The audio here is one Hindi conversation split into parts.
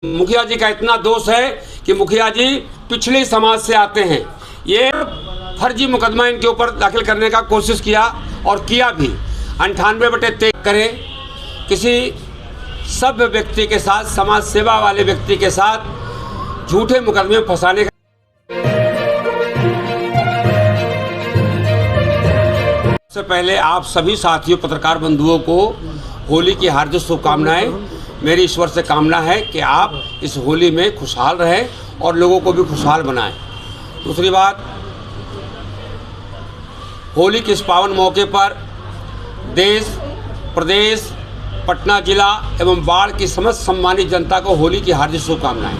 मुखिया जी का इतना दोष है कि मुखिया जी पिछले समाज से आते हैं। ये फर्जी मुकदमा इनके ऊपर दाखिल करने का कोशिश किया और किया भी। 98/23 करें किसी सभ्य व्यक्ति के साथ, समाज सेवा वाले व्यक्ति के साथ झूठे मुकदमे में फंसाने का। सबसे पहले आप सभी साथियों पत्रकार बंधुओं को होली की हार्दिक शुभकामनाएं। मेरी ईश्वर से कामना है कि आप इस होली में खुशहाल रहें और लोगों को भी खुशहाल बनाएं। दूसरी बात, होली के इस पावन मौके पर देश, प्रदेश, पटना जिला एवं बाढ़ की समस्त सम्मानित जनता को होली की हार्दिक शुभकामनाएं।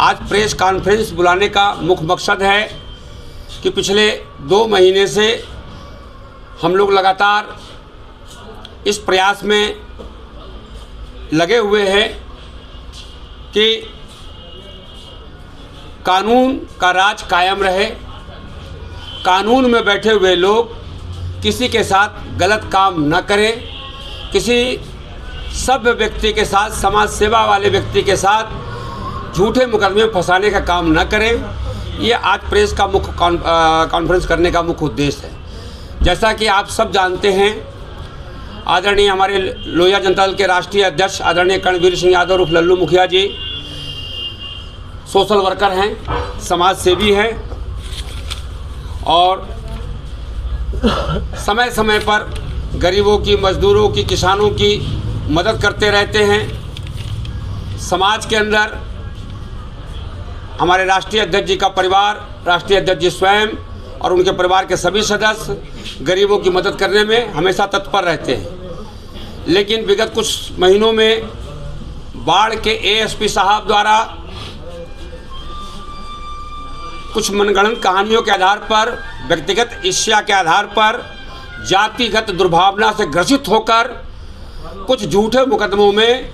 आज प्रेस कॉन्फ्रेंस बुलाने का मुख्य मकसद है कि पिछले 2 महीने से हम लोग लगातार इस प्रयास में लगे हुए हैं कि कानून का राज कायम रहे। कानून में बैठे हुए लोग किसी के साथ गलत काम न करें, किसी सभ्य व्यक्ति के साथ, समाज सेवा वाले व्यक्ति के साथ झूठे मुकदमे में फंसाने का काम न करें। ये आज प्रेस का मुख्य कॉन्फ्रेंस करने का मुख्य उद्देश्य है। जैसा कि आप सब जानते हैं, आदरणीय हमारे लोहिया जनता दल के राष्ट्रीय अध्यक्ष आदरणीय कर्णवीर सिंह यादव उर्फ लल्लू मुखिया जी सोशल वर्कर हैं, समाज सेवी हैं और समय समय पर गरीबों की, मजदूरों की, किसानों की मदद करते रहते हैं। समाज के अंदर हमारे राष्ट्रीय अध्यक्ष जी का परिवार, राष्ट्रीय अध्यक्ष जी स्वयं और उनके परिवार के सभी सदस्य गरीबों की मदद करने में हमेशा तत्पर रहते हैं। लेकिन विगत कुछ महीनों में बाढ़ के एएसपी साहब द्वारा कुछ मनगढ़ंत कहानियों के आधार पर, व्यक्तिगत ईर्ष्या के आधार पर, जातिगत दुर्भावना से ग्रसित होकर कुछ झूठे मुकदमों में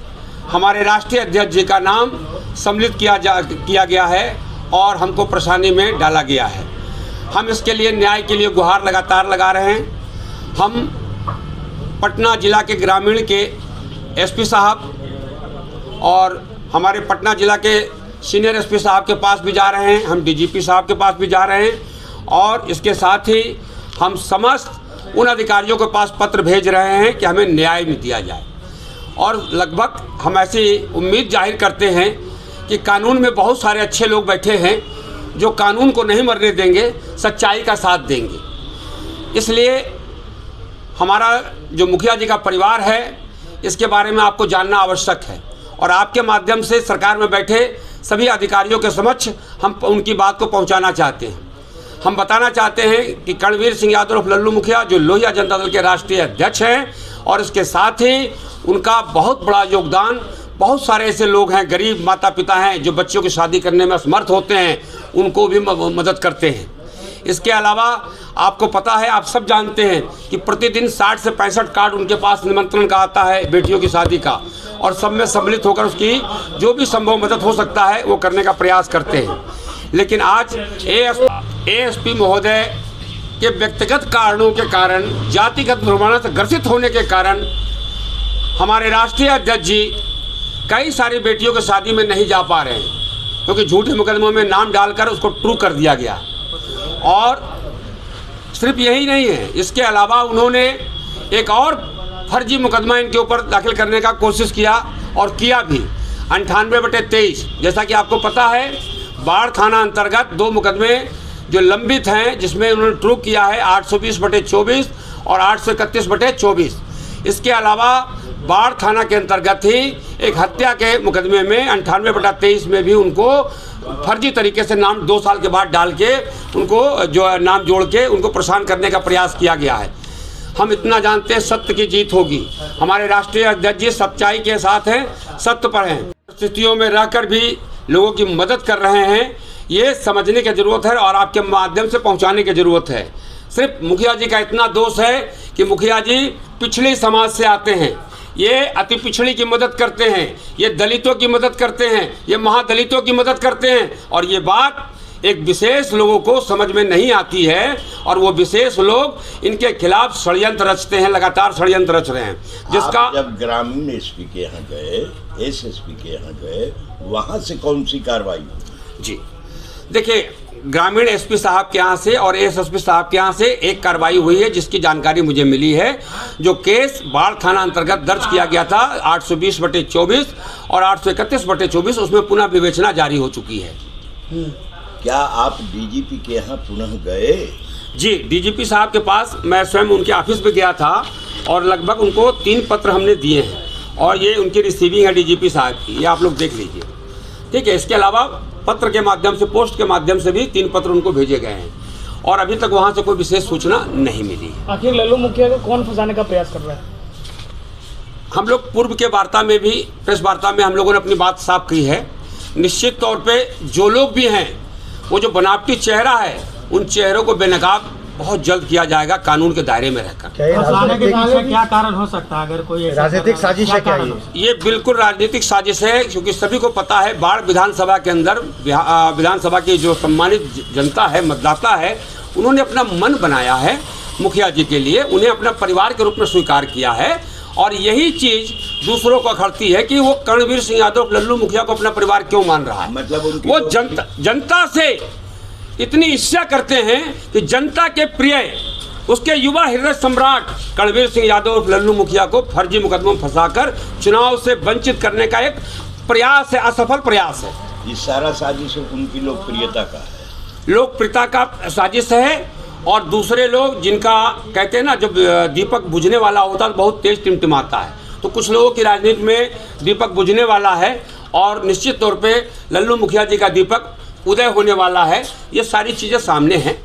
हमारे राष्ट्रीय अध्यक्ष जी का नाम सम्मिलित किया गया है और हमको परेशानी में डाला गया है। हम इसके लिए न्याय के लिए गुहार लगातार लगा रहे हैं। हम पटना जिला के ग्रामीण के एसपी साहब और हमारे पटना जिला के सीनियर एसपी साहब के पास भी जा रहे हैं, हम डीजीपी साहब के पास भी जा रहे हैं और इसके साथ ही हम समस्त उन अधिकारियों के पास पत्र भेज रहे हैं कि हमें न्याय भी दिया जाए। और लगभग हम ऐसी उम्मीद जाहिर करते हैं कि कानून में बहुत सारे अच्छे लोग बैठे हैं जो कानून को नहीं मरने देंगे, सच्चाई का साथ देंगे। इसलिए हमारा जो मुखिया जी का परिवार है, इसके बारे में आपको जानना आवश्यक है और आपके माध्यम से सरकार में बैठे सभी अधिकारियों के समक्ष हम उनकी बात को पहुंचाना चाहते हैं। हम बताना चाहते हैं कि कर्णवीर सिंह यादव उर्फ लल्लू मुखिया जो लोहिया जनता दल के राष्ट्रीय अध्यक्ष हैं और इसके साथ ही उनका बहुत बड़ा योगदान, बहुत सारे ऐसे लोग हैं, गरीब माता पिता हैं जो बच्चों की शादी करने में असमर्थ होते हैं, उनको भी मदद करते हैं। इसके अलावा आपको पता है, आप सब जानते हैं कि प्रतिदिन 60 से 65 कार्ड उनके पास निमंत्रण का आता है बेटियों की शादी का और सब में सम्मिलित होकर उसकी जो भी संभव मदद हो सकता है वो करने का प्रयास करते हैं। लेकिन आज एएसपी महोदय के व्यक्तिगत कारणों के कारण, जातिगत दुर्भावना से ग्रसित होने के कारण हमारे राष्ट्रीय अध्यक्ष जी कई सारी बेटियों की शादी में नहीं जा पा रहे हैं क्योंकि झूठे मुकदमों में नाम डालकर उसको ट्रू कर दिया गया। और सिर्फ यही नहीं है, इसके अलावा उन्होंने एक और फर्जी मुकदमा इनके ऊपर दाखिल करने का कोशिश किया और किया भी। 98/23 जैसा कि आपको पता है, बाढ़ थाना अंतर्गत 2 मुकदमे जो लंबित हैं जिसमें उन्होंने ट्रू किया है 820/24 और 831/24। इसके अलावा बाढ़ थाना के अंतर्गत ही एक हत्या के मुकदमे में 98/23 में भी उनको फर्जी तरीके से नाम 2 साल के बाद डाल के उनको जो नाम जोड़ के उनको परेशान करने का प्रयास किया गया है। हम इतना जानते हैं, सत्य की जीत होगी। हमारे राष्ट्रीय अध्यक्ष जी सच्चाई के साथ हैं, सत्य पर हैं, स्थितियों में रहकर भी लोगों की मदद कर रहे हैं। ये समझने की ज़रूरत है और आपके माध्यम से पहुँचाने की ज़रूरत है। सिर्फ मुखिया जी का इतना दोष है कि मुखिया जी पिछले समाज से आते हैं। ये अति पिछड़ी की मदद करते हैं, ये दलितों की मदद करते हैं, ये महादलितों की मदद करते हैं और ये बात एक विशेष लोगों को समझ में नहीं आती है और वो विशेष लोग इनके खिलाफ षड्यंत्र रचते हैं, लगातार षड्यंत्र रच रहे हैं। जिसका जब ग्रामीण एसपी के यहाँ गए एसएसपी के यहाँ गए, वहाँ से कौन सी कार्रवाई? जी देखिए, ग्रामीण एसपी साहब के यहाँ से और एसएसपी साहब के यहाँ से एक कार्रवाई हुई है जिसकी जानकारी मुझे मिली है। जो केस बाढ़ थाना अंतर्गत दर्ज किया गया था 820/24 और 831/24, उसमें पुनः विवेचना जारी हो चुकी है। क्या आप डीजीपी के यहाँ पुनः गए? जी, डीजीपी साहब के पास मैं स्वयं उनके ऑफिस पे गया था और लगभग उनको 3 पत्र हमने दिए हैं और ये उनकी रिसीविंग है डीजीपी साहब की, ये आप लोग देख लीजिए। ठीक है, इसके अलावा पत्र के माध्यम से, पोस्ट के माध्यम से भी 3 पत्र उनको भेजे गए हैं और अभी तक वहाँ से कोई विशेष सूचना नहीं मिली। आखिर लल्लू मुखिया को कौन फंसाने का प्रयास कर रहा है? हम लोग पूर्व के वार्ता में भी, प्रेस वार्ता में हम लोगों ने अपनी बात साफ की है। निश्चित तौर पे जो लोग भी हैं, वो जो बनावटी चेहरा है, उन चेहरों को बेनकाब बहुत जल्द किया जाएगा कानून के दायरे में रहकर। फंसाने के पीछे क्या कारण हो सकता है? अगर कोई राजनीतिक साजिश है क्या ये बिल्कुल राजनीतिक साजिश है, क्योंकि सभी को पता है बाढ़ विधानसभा के अंदर विधानसभा की जो सम्मानित जनता है, मतदाता है, उन्होंने अपना मन बनाया है मुखिया जी के लिए, उन्हें अपना परिवार के रूप में स्वीकार किया है और यही चीज़ दूसरों को अखड़ती है कि वो कर्णवीर सिंह यादव लल्लू मुखिया को अपना परिवार क्यों मान रहा है। मतलब वो जनता से इतनी ईर्ष्या करते हैं कि जनता के प्रिय, उसके युवा हृदय सम्राट कर्णवीर सिंह यादव लल्लू मुखिया को फर्जी मुकदमों में फंसाकर चुनाव से वंचित करने का एक प्रयास है, असफल प्रयास है। ये सारा साजिश उनकी लोकप्रियता का है, लोकप्रियता का साजिश है। और दूसरे लोग जिनका कहते हैं ना, जब दीपक बुझने वाला होता है तो बहुत तेज टिमटिमाता है, तो कुछ लोगों की राजनीति में दीपक बुझने वाला है और निश्चित तौर पे लल्लू मुखिया जी का दीपक उदय होने वाला है। ये सारी चीज़ें सामने हैं।